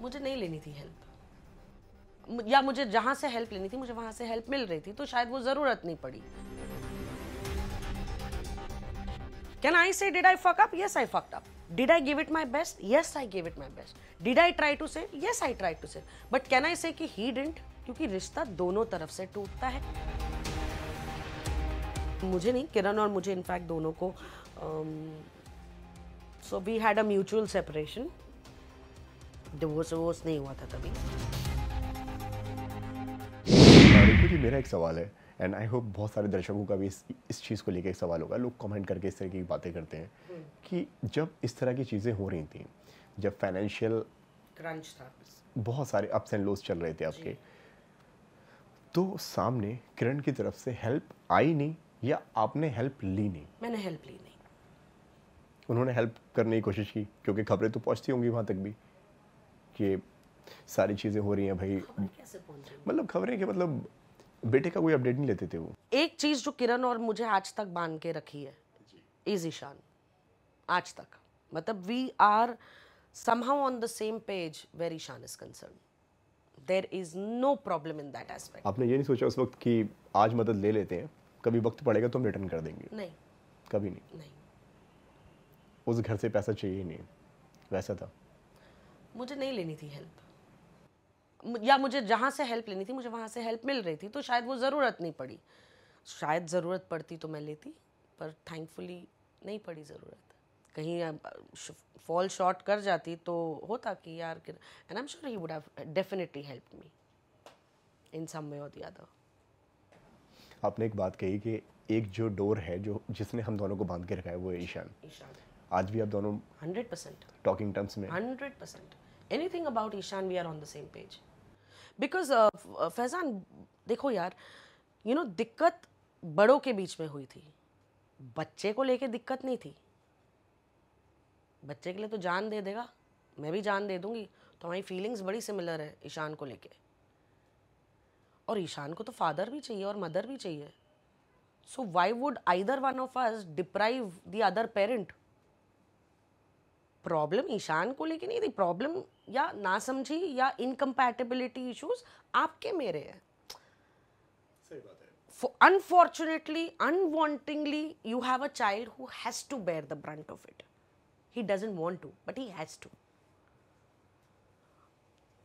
मुझे नहीं लेनी थी हेल्प, या मुझे जहां से हेल्प लेनी थी मुझे वहां से हेल्प मिल रही थी, तो शायद वो जरूरत नहीं पड़ी। Can I say did I fuck up? Yes, I fucked up. Did I give it my best? Yes, I gave it my best. Did I try to say? Yes, I tried to say. But can I say कि he didn't? क्योंकि रिश्ता दोनों तरफ से टूटता है। मुझे नहीं, किरण और मुझे इनफैक्ट दोनों को so we had a mutual separation. Divorce नहीं हुआ था तभी। रिंकू जी, मेरा एक सवाल है एंड आई होप बहुत सारे दर्शकों का भी इस चीज़ को लेकर एक सवाल होगा। लोग कमेंट करके इस तरह की बातें करते हैं कि जब इस तरह की चीज़ें हो रही थी, जब फाइनेंशियल क्रंच था, बहुत सारे अप्स एंड लोज चल रहे थे आपके, तो सामने किरण की तरफ से हेल्प आई नहीं या आपने हेल्प ली नहीं? मैंने हेल्प ली नहीं। उन्होंने हेल्प करने की कोशिश की, क्योंकि खबरें तो पहुंचती होंगी वहाँ तक भी कि सारी चीज़ें हो रही हैं भाई, कैसे पहुंचे? मतलब खबरें कि मतलब बेटे का कोई अपडेट नहीं लेते थे वो। एक चीज जो किरण और मुझे आज तक बांध के रखी है इज ईशान। आज तक मतलब we are somehow on the same page where Ishaan is concerned. There is no problem in that aspect. आपने ये नहीं सोचा उस वक्त कि आज मदद ले लेते हैं, कभी वक्त पड़ेगा तो हम रिटर्न कर देंगे? नहीं, कभी नहीं। नहीं। उस घर से पैसा चाहिए ही नहीं, वैसा था। मुझे नहीं लेनी थी हेल्प, या मुझे जहां से हेल्प लेनी थी मुझे वहां से हेल्प मिल रही थी, तो शायद वो ज़रूरत नहीं पड़ी। शायद ज़रूरत पड़ती तो मैं लेती, पर थैंकफुली नहीं पड़ी ज़रूरत। कहीं फॉल शॉर्ट कर जाती तो होता कि यार, and I am sure he would have definitely helped me in some way और द अदर। आपने एक बात कही कि एक जो डोर है जो जिसने हम दोनों को बांध के रखा है वो है ईशान। आज भी आप दोनों 100% टॉकिंग टर्म्स में? 100%। Anything about Ishaan we are on the same page. Because Faizan देखो यार, यू नो दिक्कत बड़ों के बीच में हुई थी, बच्चे को लेके दिक्कत नहीं थी। बच्चे के लिए तो जान दे देगा, मैं भी जान दे दूंगी, तो हमारी फीलिंग्स बड़ी सिमिलर है ईशान को लेके। और ईशान को तो फादर भी चाहिए और मदर भी चाहिए। So why would either one of us deprive the other parent? Problem Ishaan को लेके नहीं थी, प्रॉब्लम या नासमझी या इनकम्पैटिबिलिटी इश्यूज आपके मेरे हैं। सही बात है। Unfortunately, unwantingly, you have a child who has to bear the brunt of it. He doesn't want to, but he has to.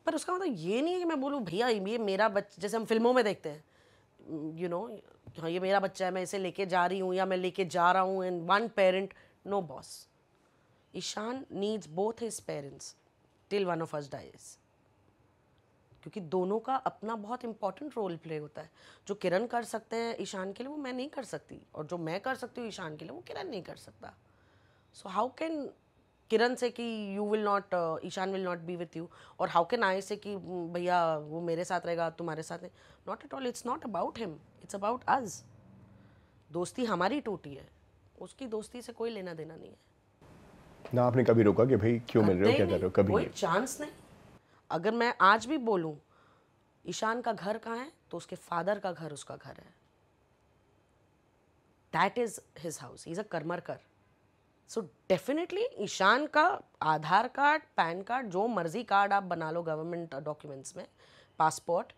पर उसका मतलब ये नहीं है कि मैं बोलूँ भैया ये मेरा बच्चा, जैसे हम फिल्मों में देखते हैं, यू नो, हाँ ये मेरा बच्चा है, मैं इसे लेके जा रही हूँ या मैं लेके जा रहा हूँ, and one parent, no boss. Ishaan needs both his parents till one of us dies, क्योंकि दोनों का अपना बहुत इंपॉर्टेंट रोल प्ले होता है। जो किरण कर सकते हैं ईशान के लिए वो मैं नहीं कर सकती, और जो मैं कर सकती हूँ ईशान के लिए वो किरण नहीं कर सकता। सो हाउ कैन किरण से कि you will not, Ishaan will not be with you, और हाउ कैन आई से कि भैया वो मेरे साथ रहेगा तुम्हारे साथ नहीं? Not at all. It's not about him, it's about us. दोस्ती हमारी टूटी है, उसकी दोस्ती से कोई लेना देना नहीं है ना। आपने कभी रोका कि भाई क्यों मिल रहे हो, क्या कर रहे हो? कभी कोई नहीं। चांस नहीं। अगर मैं आज भी बोलूं ईशान का घर कहाँ है, तो उसके फादर का घर उसका घर है। That is his house, he is a Karmarkar. So definitely Ishaan का आधार कार्ड, पैन कार्ड, जो मर्जी कार्ड आप बना लो गवर्नमेंट डॉक्यूमेंट्स में, passport,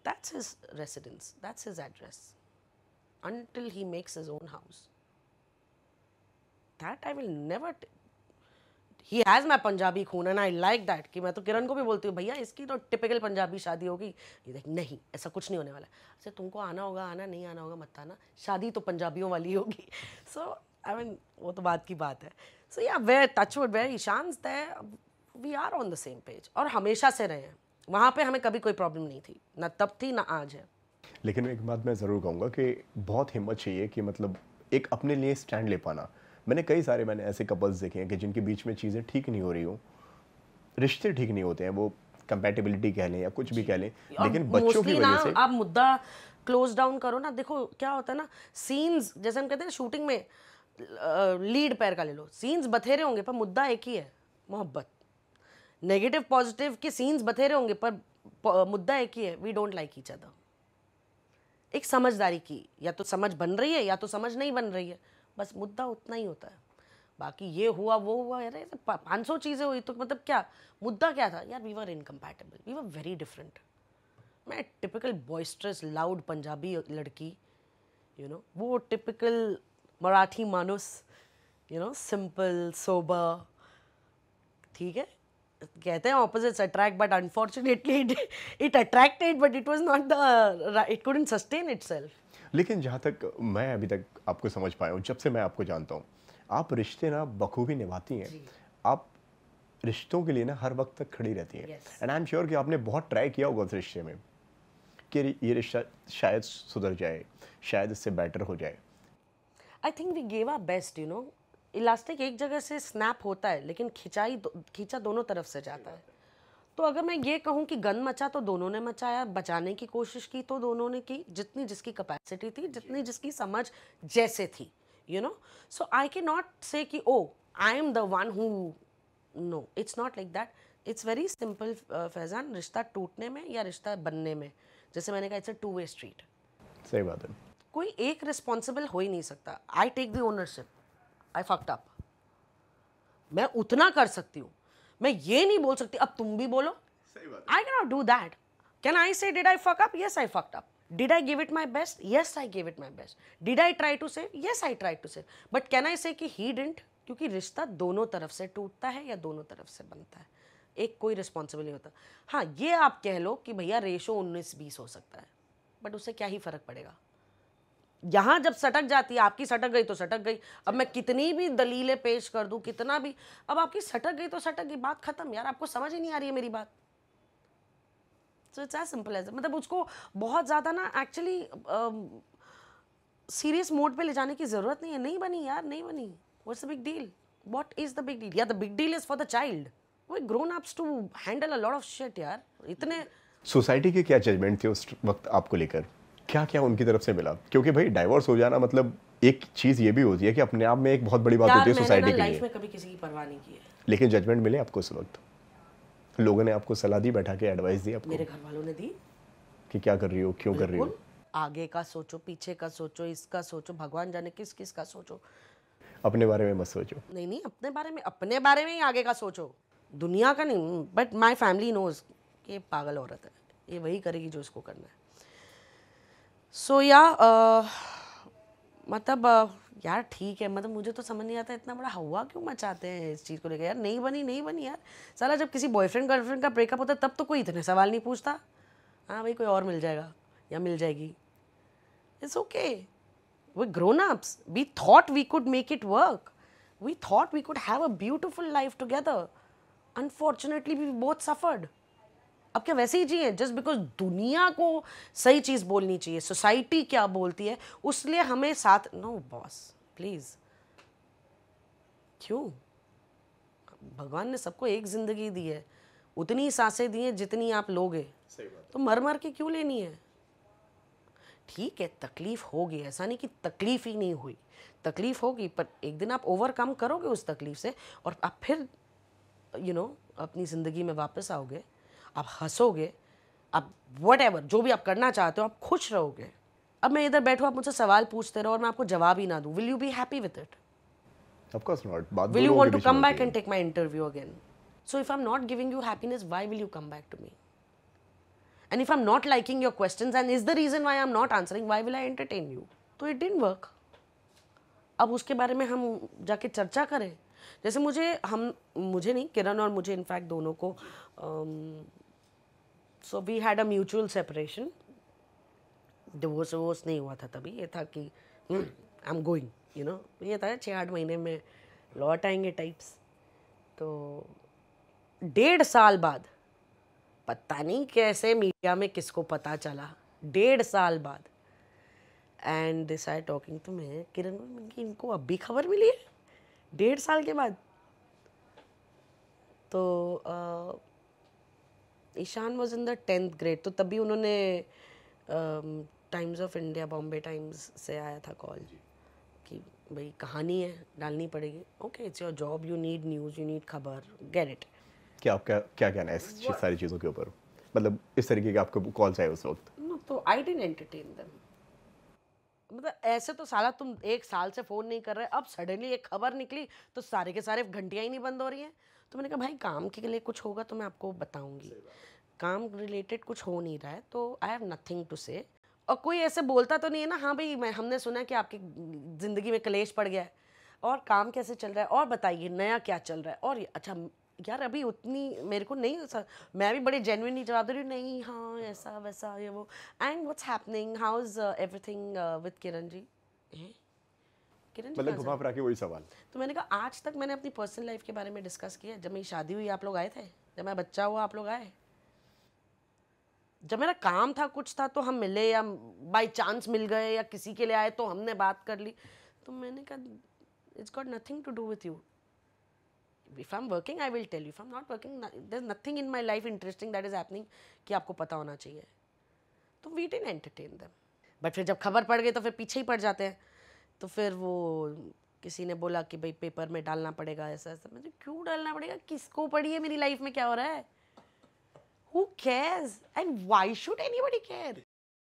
that's his residence, that's his address until he makes his own house. That I will never he has my Punjabi खून and I like that, कि मैं तो किरण को भी बोलती हूँ भैया इसकी तो टिपिकल पंजाबी शादी होगी। ये देख नहीं, ऐसा कुछ नहीं होने वाला। अच्छा तुमको आना होगा, आना नहीं आना होगा मत आना, शादी तो पंजाबियों वाली होगी। सो आई मीन वो तो बात की बात है। सो या where touchwood where Ishan's there, we are on the same page, और हमेशा से रहे हैं। वहाँ पे हमें कभी कोई प्रॉब्लम नहीं थी, ना तब थी ना आज है। लेकिन एक बात मैं ज़रूर कहूँगा कि बहुत हिम्मत चाहिए कि मतलब एक अपने लिए स्टैंड ले पाना। मैंने कई सारे ऐसे कपल्स देखे हैं कि जिनके बीच में चीज़ें ठीक नहीं हो रही हो, रिश्ते ठीक नहीं होते हैं, वो कंपैटिबिलिटी कह लें या कुछ भी कह लें, लेकिन बच्चों की वजह से आप मुद्दा क्लोज डाउन करो ना। देखो क्या होता है ना, सीन्स जैसे हम कहते हैं शूटिंग में, लीड पैर का ले लो, सीन्स बथेरे होंगे पर मुद्दा एक ही है, मोहब्बत। नेगेटिव पॉजिटिव के सीन्स बथेरे होंगे पर मुद्दा एक ही है, we don't like each other. एक समझदारी की, या तो समझ बन रही है या तो समझ नहीं बन रही है, बस मुद्दा उतना ही होता है। बाकी ये हुआ वो हुआ यार, 500 चीज़ें हुई तो मतलब क्या मुद्दा क्या था यार? We were incompatible, we were very different. मैं टिपिकल बॉइस्ट्रस लाउड पंजाबी लड़की, यू नो, वो टिपिकल मराठी मानुस, यू नो, सिंपल सोबर, ठीक है। कहते हैं opposites attract, but unfortunately it attracted, but it was not the, it couldn't sustain itself. लेकिन जहाँ तक मैं अभी तक आपको समझ पाया हूँ, जब से मैं आपको जानता हूँ, आप रिश्ते ना बखूबी निभाती हैं। आप रिश्तों के लिए ना हर वक्त तक खड़ी रहती हैं। एंड आई एम श्योर कि आपने बहुत ट्राई किया होगा उस रिश्ते में कि ये रिश्ता शायद सुधर जाए, शायद इससे बेटर हो जाए। I think we gave our best, you know. Elastic एक जगह से स्नैप होता है, लेकिन खींचा दोनों तरफ से जाता है। तो अगर मैं ये कहूँ कि गन मचा तो दोनों ने मचाया, बचाने की कोशिश की तो दोनों ने की, जितनी जिसकी कैपेसिटी थी, जितनी जिसकी समझ जैसे थी, you know. So I can not say कि oh I am the one who, no, it's not like that. It's very simple Faizan, रिश्ता टूटने में या रिश्ता बनने में, जैसे मैंने कहा, इट्स अ 2-way स्ट्रीट। सही बात है। कोई एक रिस्पॉन्सिबल हो ही नहीं सकता। I take the ownership, I fucked up, मैं उतना कर सकती हूँ। मैं ये नहीं बोल सकती अब तुम भी बोलो, I can not do that. Can I say did I fuck up? Yes I fucked up. Did I give it my best? Yes I give it my best. Did I try to save? Yes I try to save. But can I say कि he didn't? क्योंकि रिश्ता दोनों तरफ से टूटता है या दोनों तरफ से बनता है, एक कोई रिस्पॉन्सिबल नहीं होता। हाँ, ये आप कह लो कि भैया रेशो 19-20 हो सकता है, बट उससे क्या ही फर्क पड़ेगा? यहाँ जब सटक जाती है, आपकी सटक गई तो सटक गई। अब मैं कितनी भी दलीलें पेश कर दूं, कितना भी, अब आपकी सटक गई तो सटक गई, बात खत्म यार। आपको समझ ही नहीं आ रही है मेरी बात। So it's as simple as, मतलब उसको बहुत ज़्यादा ना एक्चुअली सीरियस मोड पे ले जाने की ज़रूरत नहीं है। नहीं बनी यार, नहीं बनी, what's the big deal? What is the big deal? Yeah the big deal is for the child. We grown ups to handle a lot of shit यार। इतने सोसाइटी के क्या जजमेंट थे उस वक्त आपको लेकर? क्या क्या उनकी तरफ से मिला? क्योंकि भाई डाइवोर्स हो जाना मतलब एक चीज़ ये भी होती है कि अपने आप में एक बहुत बड़ी बात होती है सोसाइटी के लिए। लाइफ में कभी किसी की परवाह नहीं की है। लेकिन जजमेंट मिले आपको उस वक्त? लोगों ने आपको सलाह दी, बैठा के एडवाइस दी आपको? मेरे घर वालों ने दी कि क्या कर रही हो, क्यों कर रही हो? आगे का सोचो, पीछे का सोचो, इसका सोचो, भगवान जाने किस किस का सोचो, अपने बारे में मत सोचो। नहीं नहीं, अपने बारे में ही आगे का सोचो, दुनिया का नहीं। बट माई फैमिली नोज कि ये पागल औरत है, ये वही करेगी जो इसको करना है। सो या मतलब यार ठीक है, मतलब मुझे तो समझ नहीं आता इतना बड़ा हवा क्यों मचाते हैं इस चीज़ को लेकर यार। नहीं बनी यार। साला जब किसी बॉयफ्रेंड गर्लफ्रेंड का ब्रेकअप होता है तब तो कोई इतने सवाल नहीं पूछता। हाँ भाई, कोई और मिल जाएगा या मिल जाएगी, it's okay. We grown ups, we thought we could make it work, we thought we could have a beautiful life together. Unfortunately we both suffered. अब क्या वैसे ही जिए जस्ट बिकॉज दुनिया को सही चीज़ बोलनी चाहिए, सोसाइटी क्या बोलती है उसलिए हमें साथ? No boss, please. क्यों? भगवान ने सबको एक ज़िंदगी दी है, उतनी सांसें दी हैं जितनी आप लोगे, तो मर मर के क्यों लेनी है? ठीक है, तकलीफ़ होगी, ऐसा नहीं कि तकलीफ़ ही नहीं हुई, तकलीफ़ होगी, पर एक दिन आप ओवरकम करोगे उस तकलीफ़ से और आप फिर यू नो अपनी ज़िंदगी में वापस आओगे, आप हंसोगे, आप व्हाटएवर जो भी आप करना चाहते हो आप खुश रहोगे। अब मैं इधर बैठूँ, आप मुझसे सवाल पूछते रहो और मैं आपको जवाब ही ना दूँ, will you be happy with it? Of course not. बात Will you दोनों want के to बीच come में back होती है। and take my interview again? So if I'm not giving you happiness, why will you come back to me? And if I'm not liking your questions and is the reason why I'm not answering, why will I entertain you? तो it didn't work. अब उसके बारे में हम जाके चर्चा करें, जैसे मुझे नहीं, किरण और मुझे इनफैक्ट दोनों को so we had a mutual separation. Divorce नहीं हुआ था तभी, ये था कि I am going, you know, ये था 6-8 महीने में लौट आएंगे टाइप्स। तो 1.5 साल बाद, पता नहीं कैसे मीडिया में किसको पता चला, 1.5 साल बाद, and this I talking to मैं, किरण की इनको अभी खबर मिली है 1.5 साल के बाद। तो Ishaan was in the 10th grade, तो तभी उन्होंने Times of India, Bombay Times से आया था कॉल कि भाई कहानी है, डालनी पड़ेगी। Okay, it's your job, you need news, you need खबर, गेट इट। क्या आपका क्या कहना है इस सारी चीज़ों के ऊपर? मतलब इस तरीके के आपको कॉल्स आए उस वक्त? नो, तो आई डिडंट एंटरटेन देम। मतलब ऐसे तो साला तुम 1 साल से फ़ोन नहीं कर रहे, अब सडनली एक खबर निकली तो सारे के सारे घंटियाँ ही नहीं बंद हो रही हैं। तो मैंने कहा भाई काम के लिए कुछ होगा तो मैं आपको बताऊंगी, काम रिलेटेड कुछ हो नहीं रहा है तो आई हैव नथिंग टू से। और कोई ऐसे बोलता तो नहीं है ना, हाँ भाई मैं हमने सुना है कि आपकी ज़िंदगी में कलेश पड़ गया है और काम कैसे चल रहा है और बताइए नया क्या चल रहा है। और अच्छा यार अभी उतनी मेरे को नहीं मैं भी बड़े जेन्युइनली जवाब दे रही हूँ, नहीं हाँ ऐसा वैसा ये वो, and what's happening, how is everything with Kiran ji. Kiran ji मतलब कहाँ से? घुमा फिरा के वही सवाल। तो मैंने कहा आज तक मैंने अपनी पर्सनल लाइफ के बारे में डिस्कस किया? जब मेरी शादी हुई आप लोग आए थे, जब मैं बच्चा हुआ आप लोग आए, जब मेरा काम था कुछ था तो हम मिले या बाय चांस मिल गए या किसी के लिए आए तो हमने बात कर ली। तो मैंने कहा it's got nothing to do with you. If I am working I will tell you, if I am not working there is nothing in my life interesting that is happening कि आपको पता होना चाहिए। तो we didn't entertain them. But फिर जब खबर पड़ गई तो फिर पीछे ही पड़ जाते हैं। तो फिर वो किसी ने बोला कि भाई पेपर में डालना पड़ेगा ऐसा ऐसा। मुझे क्यों डालना पड़ेगा, किसको पड़ी है मेरी लाइफ में क्या हो रहा है? Who cares? And why should anybody care?